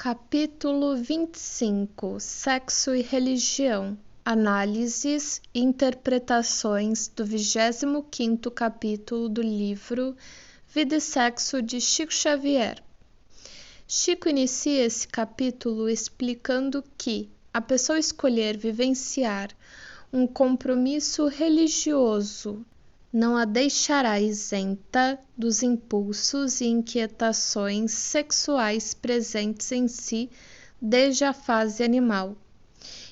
Capítulo 25 Sexo e Religião. Análises e interpretações do 25º capítulo do livro Vida e Sexo de Chico Xavier. Chico inicia esse capítulo explicando que a pessoa escolher vivenciar um compromisso religioso não a deixará isenta dos impulsos e inquietações sexuais presentes em si desde a fase animal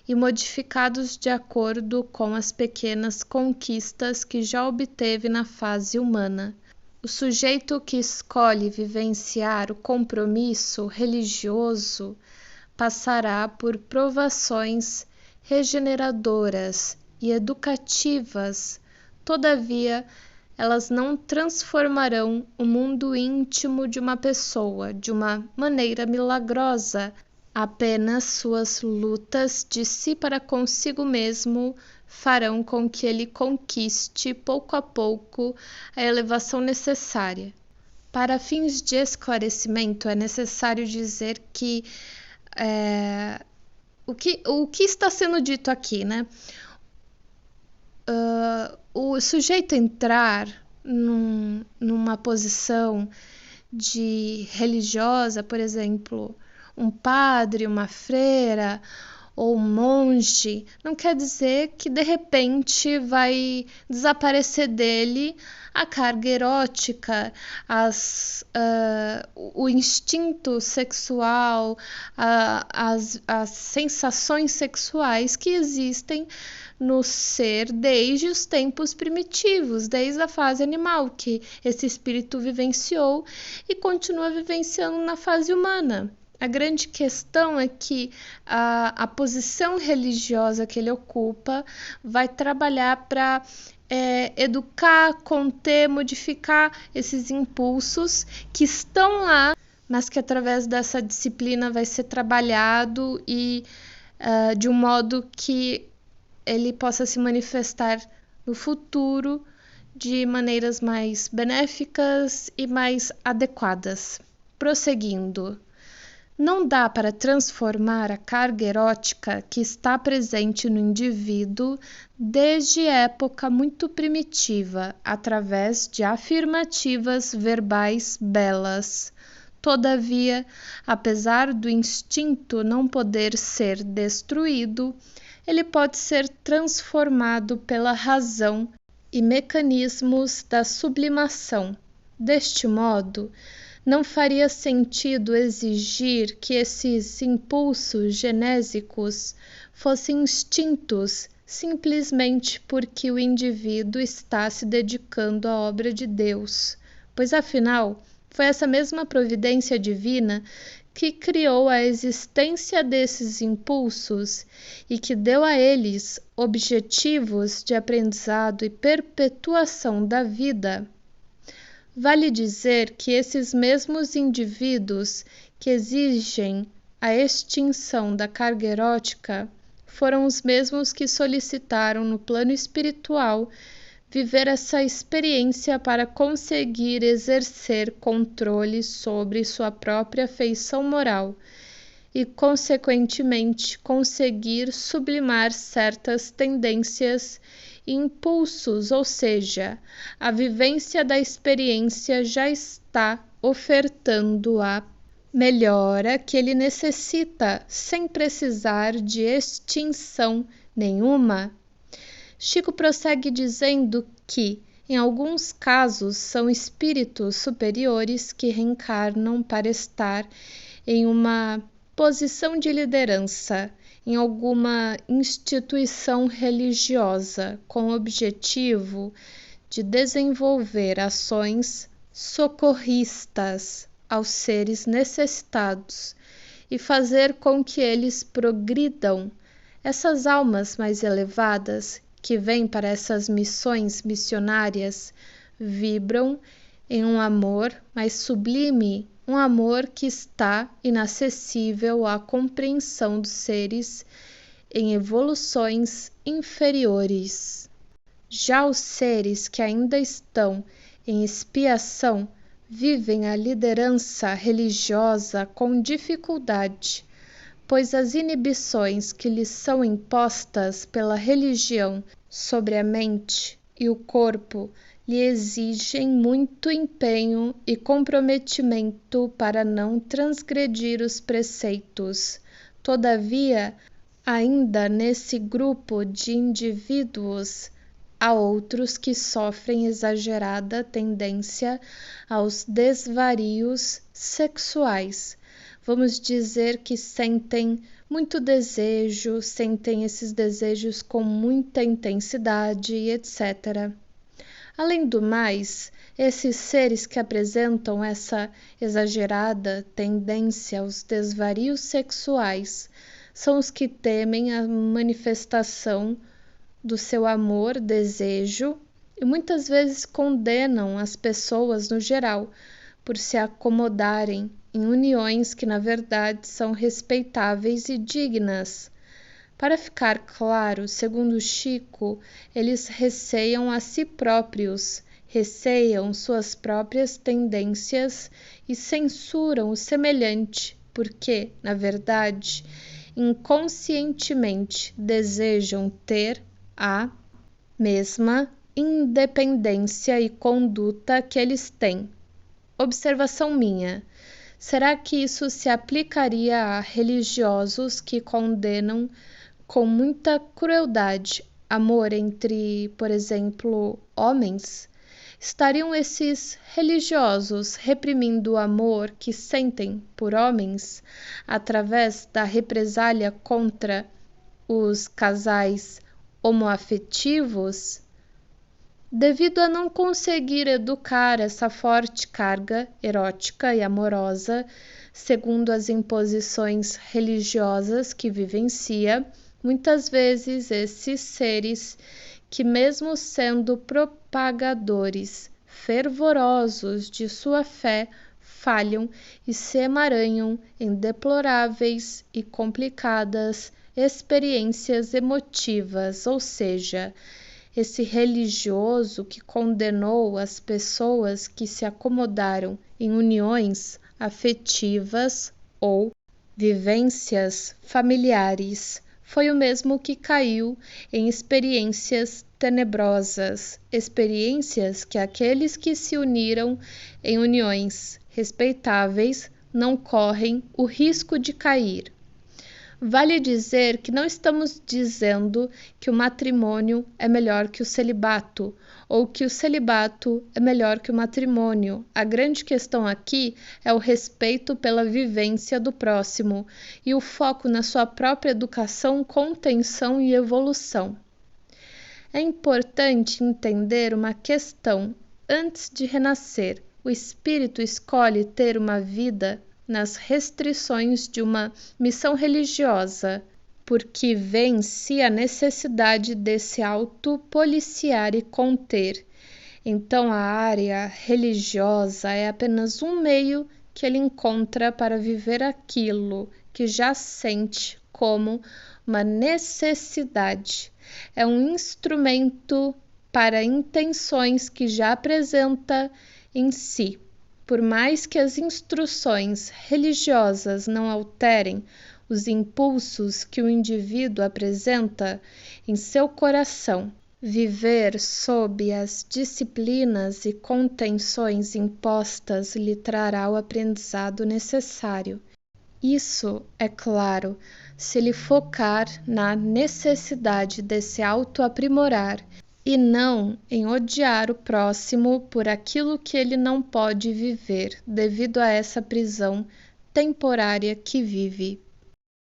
e modificados de acordo com as pequenas conquistas que já obteve na fase humana. O sujeito que escolhe vivenciar o compromisso religioso passará por provações regeneradoras e educativas. Todavia, elas não transformarão o mundo íntimo de uma pessoa de uma maneira milagrosa. Apenas suas lutas de si para consigo mesmo farão com que ele conquiste, pouco a pouco, a elevação necessária. Para fins de esclarecimento, é necessário dizer que o que está sendo dito aqui, né? O sujeito entrar numa posição de religiosa, por exemplo, um padre, uma freira ou um monge, não quer dizer que de repente vai desaparecer dele a carga erótica, o instinto sexual, as sensações sexuais que existem no ser desde os tempos primitivos, desde a fase animal, que esse espírito vivenciou e continua vivenciando na fase humana. A grande questão é que a posição religiosa que ele ocupa vai trabalhar para educar, conter, modificar esses impulsos que estão lá, mas que através dessa disciplina vai ser trabalhado e de um modo que ele possa se manifestar no futuro de maneiras mais benéficas e mais adequadas. Prosseguindo. Não dá para transformar a carga erótica que está presente no indivíduo desde época muito primitiva, através de afirmativas verbais belas. Todavia, apesar do instinto não poder ser destruído, ele pode ser transformado pela razão e mecanismos da sublimação. Deste modo, não faria sentido exigir que esses impulsos genésicos fossem extintos simplesmente porque o indivíduo está se dedicando à obra de Deus, pois afinal foi essa mesma providência divina que criou a existência desses impulsos e que deu a eles objetivos de aprendizado e perpetuação da vida. Vale dizer que esses mesmos indivíduos que exigem a extinção da carga erótica foram os mesmos que solicitaram no plano espiritual viver essa experiência para conseguir exercer controle sobre sua própria feição moral e, consequentemente, conseguir sublimar certas tendências e impulsos, ou seja, a vivência da experiência já está ofertando a melhora que ele necessita sem precisar de extinção nenhuma. Chico prossegue dizendo que, em alguns casos, são espíritos superiores que reencarnam para estar em uma posição de liderança em alguma instituição religiosa com o objetivo de desenvolver ações socorristas aos seres necessitados e fazer com que eles progridam. Essas almas mais elevadas que vêm para essas missões missionárias vibram em um amor mais sublime, um amor que está inacessível à compreensão dos seres em evoluções inferiores. Já os seres que ainda estão em expiação vivem a liderança religiosa com dificuldade, pois as inibições que lhes são impostas pela religião sobre a mente e o corpo lhe exigem muito empenho e comprometimento para não transgredir os preceitos. Todavia, ainda nesse grupo de indivíduos, há outros que sofrem exagerada tendência aos desvarios sexuais. Vamos dizer que sentem muito desejo, sentem esses desejos com muita intensidade, etc. Além do mais, esses seres que apresentam essa exagerada tendência aos desvarios sexuais são os que temem a manifestação do seu amor, desejo, e muitas vezes condenam as pessoas no geral por se acomodarem em uniões que na verdade são respeitáveis e dignas. Para ficar claro, segundo Chico, eles receiam a si próprios, receiam suas próprias tendências e censuram o semelhante, porque, na verdade, inconscientemente desejam ter a mesma independência e conduta que eles têm. Observação minha: será que isso se aplicaria a religiosos que condenam com muita crueldade amor entre, por exemplo, homens? Estariam esses religiosos reprimindo o amor que sentem por homens através da represália contra os casais homoafetivos? Devido a não conseguir educar essa forte carga erótica e amorosa, segundo as imposições religiosas que vivencia, muitas vezes esses seres, que mesmo sendo propagadores fervorosos de sua fé, falham e se emaranham em deploráveis e complicadas experiências emotivas, ou seja, esse religioso que condenou as pessoas que se acomodaram em uniões afetivas ou vivências familiares foi o mesmo que caiu em experiências tenebrosas, experiências que aqueles que se uniram em uniões respeitáveis não correm o risco de cair. Vale dizer que não estamos dizendo que o matrimônio é melhor que o celibato, ou que o celibato é melhor que o matrimônio. A grande questão aqui é o respeito pela vivência do próximo e o foco na sua própria educação, contenção e evolução. É importante entender uma questão. Antes de renascer, o espírito escolhe ter uma vida nas restrições de uma missão religiosa, porque vê em si a necessidade de se autopoliciar e conter. Então a área religiosa é apenas um meio que ele encontra para viver aquilo que já sente como uma necessidade. É um instrumento para intenções que já apresenta em si. Por mais que as instruções religiosas não alterem os impulsos que o indivíduo apresenta em seu coração, viver sob as disciplinas e contenções impostas lhe trará o aprendizado necessário. Isso, é claro, se ele focar na necessidade de se autoaprimorar e não em odiar o próximo por aquilo que ele não pode viver devido a essa prisão temporária que vive.